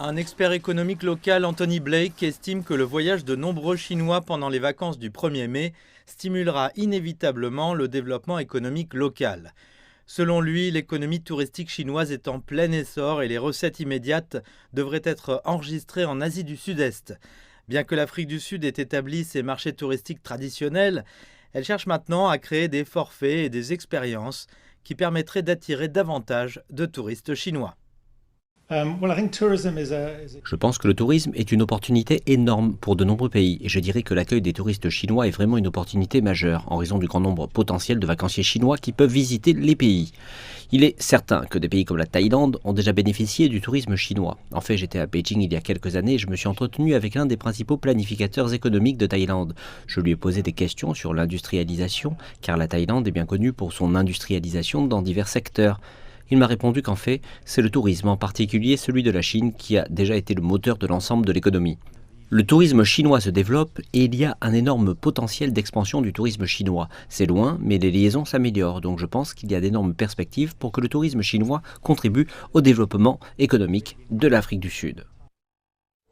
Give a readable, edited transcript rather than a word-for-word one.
Un expert économique local, Anthony Blake, estime que le voyage de nombreux Chinois pendant les vacances du 1er mai stimulera inévitablement le développement économique local. Selon lui, l'économie touristique chinoise est en plein essor et les recettes immédiates devraient être enregistrées en Asie du Sud-Est. Bien que l'Afrique du Sud ait établi ses marchés touristiques traditionnels, elle cherche maintenant à créer des forfaits et des expériences qui permettraient d'attirer davantage de touristes chinois. Je pense que le tourisme est une opportunité énorme pour de nombreux pays et je dirais que l'accueil des touristes chinois est vraiment une opportunité majeure en raison du grand nombre potentiel de vacanciers chinois qui peuvent visiter les pays. Il est certain que des pays comme la Thaïlande ont déjà bénéficié du tourisme chinois. En fait, j'étais à Beijing il y a quelques années et je me suis entretenu avec l'un des principaux planificateurs économiques de Thaïlande. Je lui ai posé des questions sur l'industrialisation car la Thaïlande est bien connue pour son industrialisation dans divers secteurs. Il m'a répondu qu'en fait, c'est le tourisme, en particulier celui de la Chine, qui a déjà été le moteur de l'ensemble de l'économie. Le tourisme chinois se développe et il y a un énorme potentiel d'expansion du tourisme chinois. C'est loin, mais les liaisons s'améliorent, donc je pense qu'il y a d'énormes perspectives pour que le tourisme chinois contribue au développement économique de l'Afrique du Sud.